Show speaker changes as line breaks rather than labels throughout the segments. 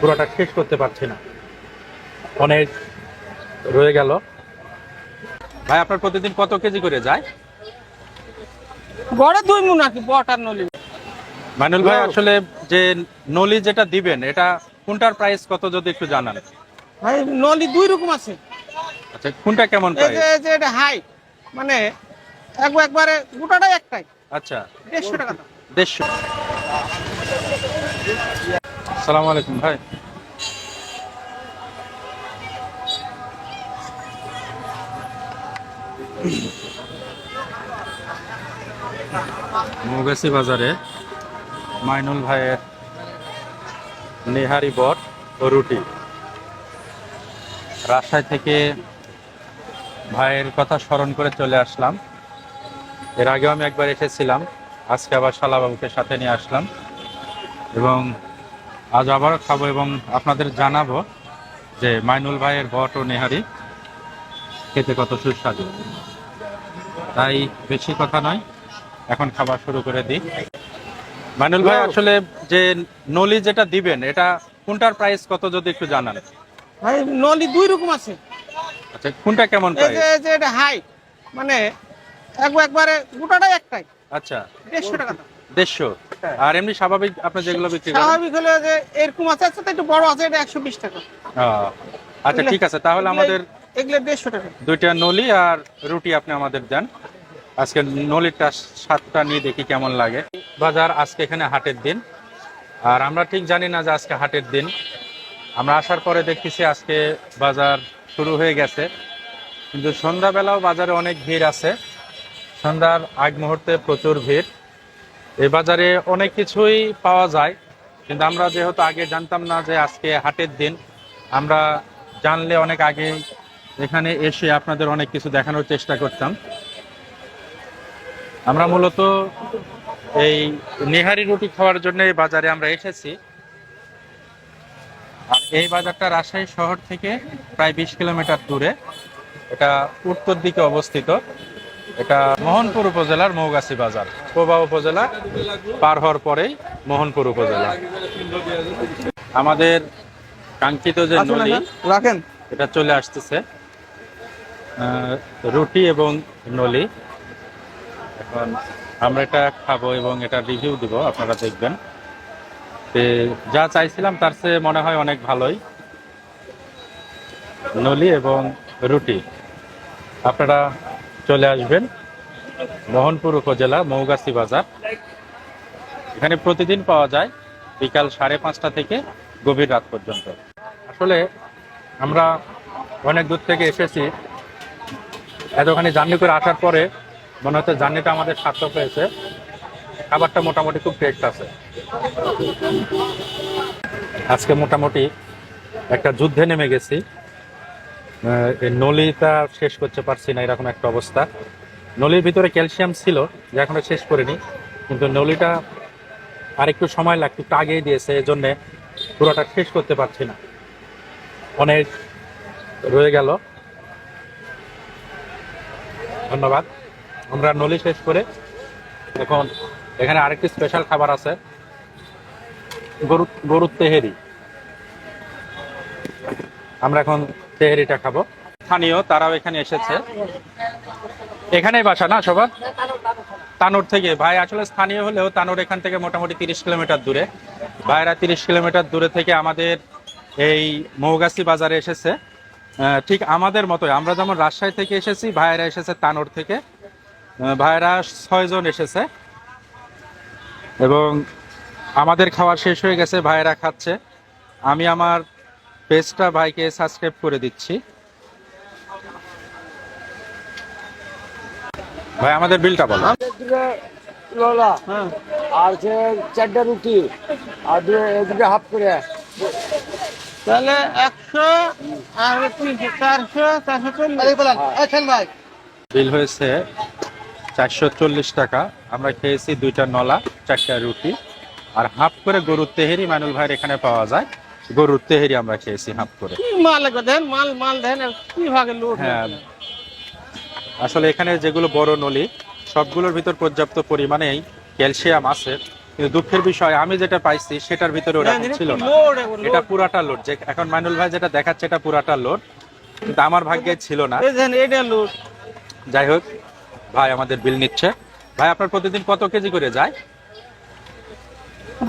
পুরোটা শেষ করতে পারছি না, অনেক রয়ে গেল। ভাই আপনার প্রতিদিন কত কেজি করে যায়?
গড়ে 2 মণ নাকি বটার নলি।
মাইনুল ভাই আসলে যে নলি যেটা দিবেন এটা কোনটার প্রাইস কত যদি একটু জানান।
ভাই নলি 2 রকম আছে।
আচ্ছা কোনটা কেমন
এই
প্রাইস?
যে এই যে এটা হাই মানে একবারে গোটাটাই একটাই
আচ্ছা
150 টাকা দাম।
150। আসসালামু আলাইকুম ভাই। মৌগাছি বাজারে মাইনুল ভাইয়ের নেহারি বট ও রুটি। রাজশাহী থেকে ভাইয়ের কথা স্মরণ করে চলে আসলাম। এর আগেও আমি একবার এসেছিলাম, আজকে আবার শালাবাবুকে সাথে নিয়ে আসলাম এবং আজ আবারও খাবো এবং আপনাদের জানাবো যে মাইনুল ভাইয়ের বট ও নেহারি খেতে কত সুস্বাদু। তাই বেশি কথা নয়, এখন খাবার শুরু করে দিই। মাইনুল ভাই আসলে যে নলি যেটা দিবেন এটা কোনটার প্রাইস কত যদি একটু জানান।
ভাই নলি 2 রকম আছে।
আচ্ছা কোনটা কেমন
এই
প্রাইস?
যে এই যে এটা হাই মানে একবারে গোটাটাই একটাই
আচ্ছা
150 টাকা দাম।
150। আর এমনি স্বাভাবিক আপনি যেগুলো বিক্রি করেন?
স্বাভাবিক হলে যে এরকম আছে আছে তো একটু বড় আছে এটা 120 টাকা।
আচ্ছা ঠিক আছে, তাহলে আমাদের
এগুলো 150 টাকা।
দুইটা নলি আর রুটি আপনি আমাদের দেন। আজকে নলিটা স্বাদটা নিয়ে দেখি কেমন লাগে। বাজার আজকে এখানে হাটের দিন, আর আমরা ঠিক জানি না যে আজকে হাটের দিন। আমরা আসার পরে দেখতেছি আজকে বাজার শুরু হয়ে গেছে, কিন্তু সন্ধ্যাবেলাও বাজারে অনেক ভিড় আছে। সন্ধ্যার আগ মুহূর্তে প্রচুর ভিড়। এই বাজারে অনেক কিছুই পাওয়া যায়, কিন্তু আমরা যেহেতু আগে জানতাম না যে আজকে হাটের দিন, আমরা জানলে অনেক আগে এখানে এসে আপনাদের অনেক কিছু দেখানোর চেষ্টা করতাম। আমরা মূলত এই নেহারি রুটি খাওয়ার জন্য এই বাজারে আমরা এসেছি। আর এই বাজারটা রাজশাহী শহর থেকে প্রায় 20 কিলোমিটার দূরে। এটা উত্তর দিকে অবস্থিত। এটা মোহনপুর উপজেলার মৌগাছি বাজার। কোবা উপজেলা পার হওয়ার পরেই মোহনপুর উপজেলা। আমাদের কাঙ্ক্ষিত যে নলি
রাখেন
এটা চলে আসতেছে, রুটি এবং নলি। এখন আমরা এটা খাবো এবং এটা রিভিউ দিব, আপনারা দেখবেন। যা চাইছিলাম তার চেয়ে মনে হয় অনেক ভালোই। নলি এবং রুটি আপনারা চলে আসবেন মোহনপুর উপজেলা মৌগাছি বাজার। এখানে প্রতিদিন পাওয়া যায় বিকাল 5:30 থেকে গভীর রাত পর্যন্ত। আসলে আমরা অনেক দূর থেকে এসেছি, এতখানি জার্নি করে আসার পরে মনে হচ্ছে জার্নিটা আমাদের সার্থক হয়েছে। খাবারটা মোটামুটি খুব টেস্ট আছে। আজকে মোটামুটি একটা যুদ্ধে নেমে গেছি। এই নলিটা শেষ করতে পারছি না, এরকম একটা অবস্থা। নলির ভিতরে ক্যালসিয়াম ছিল যে এখনো শেষ করিনি, কিন্তু নলিটা আর একটু সময় লাগতো, একটু আগেই দিয়েছে, এই জন্যে পুরোটা শেষ করতে পারছি না, অনেক রয়ে গেল। ধন্যবাদ। আমরা নলি শেষ করে এখন এখানে আরেকটি স্পেশাল খাবার আছে, গরুর তেহেরি। আমরা এখন তেহেরিটা খাবো। স্থানীয় তারাও এখানে এসেছে, এখানেই বাসা না সবার? তানোর থেকে ভাই আসলে স্থানীয় হলেও তানোর এখান থেকে মোটামুটি 30 কিলোমিটার দূরে। ভাইরা 30 কিলোমিটার দূরে থেকে আমাদের এই মৌগাছি বাজারে এসেছে। ঠিক আমাদের মতোই, আমরা যেমন রাজশাহী থেকে এসেছি, ভাইয়েরা এসেছে তানোর থেকে। ভাইয়েরা 6 জন এসেছে এবং আমাদের খাওয়া শেষ হয়ে গেছে, ভাইয়েরা খাচ্ছে। আমি আমার পেজটা ভাইকে সাবস্ক্রাইব করে দিচ্ছি। ভাই আমাদের বিলটা বলো।
লোলা আর যে 4টা রুটি আর দুটো হাফ করে।
তাহলে 100 আর 400 440 ভাই।
বিল হয়েছে 440 টাকা। আমরা খেয়েছি 2টা নলা, 4টা রুটি আর হাফ করে গরুর তেহেরি। মাইনুল ভাইয়ের এখানে পাওয়া যায় গরুর তেহেরি, আমরা খেয়েছি হাফ করে।
কি মাল লাগবে দেন, মাল দেন কি ভাগে লুট।
হ্যাঁ আসলে এখানে যেগুলো বড় নলি সবগুলোর ভিতর পর্যাপ্ত পরিমাণেই ক্যালসিয়াম আছে, কিন্তু দুঃখের বিষয় আমি যেটা পাইছি সেটার ভিতরে ওরকম ছিল না।
লোড
এটা পুরাটা লোড, যে এখন মাইনুল ভাই যেটা দেখাচ্ছে এটা পুরাটা লোড, কিন্তু আমার ভাগ্যে ছিল না।
এই দেখেন এটা লোড।
যাই হোক, ভাই আমাদের বিল নিচ্ছে। ভাই আপনার প্রতিদিন কত কেজি করে যায়?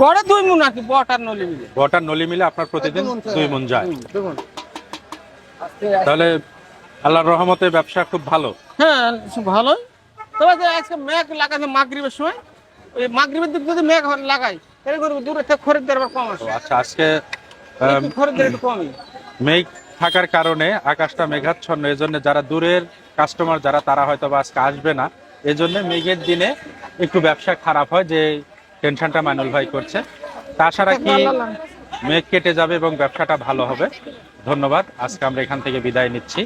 গড়ে 2 মণ নাকি বটার নলি মিলে।
বটার নলি মিলে আপনার প্রতিদিন 2 মণ যায়।
দেখুন
তাহলে আল্লাহর রহমতে ব্যবসা খুব ভালো।
হ্যাঁ ভালোই। তবে যে আজকে মেঘ লাগাছে মাগরিবের সময়, ওই মাগরিবের দিক যদি মেঘ লাগাই তাহলে করে দূরে থেকে খরিদ্দার আবার কম আসে।
আচ্ছা, আজকে
একটু খরিদ্দার একটু কমই।
মেঘ থাকার কারণে আকাশটা মেঘাচ্ছন্ন, এজন্য যারা দূরের কাস্টমার যারা তারা হয়তো বা আজকে আসবে না, এজন্য মেঘের দিনে একটু ব্যবসা খারাপ হয়, যে টেনশনটা মাইনুল ভাই করছে। তা আশা রাখি মেঘ কেটে যাবে এবং ব্যবসাটা ভালো হবে। ধন্যবাদ, আজকে আমরা এখান থেকে বিদায় নিচ্ছি।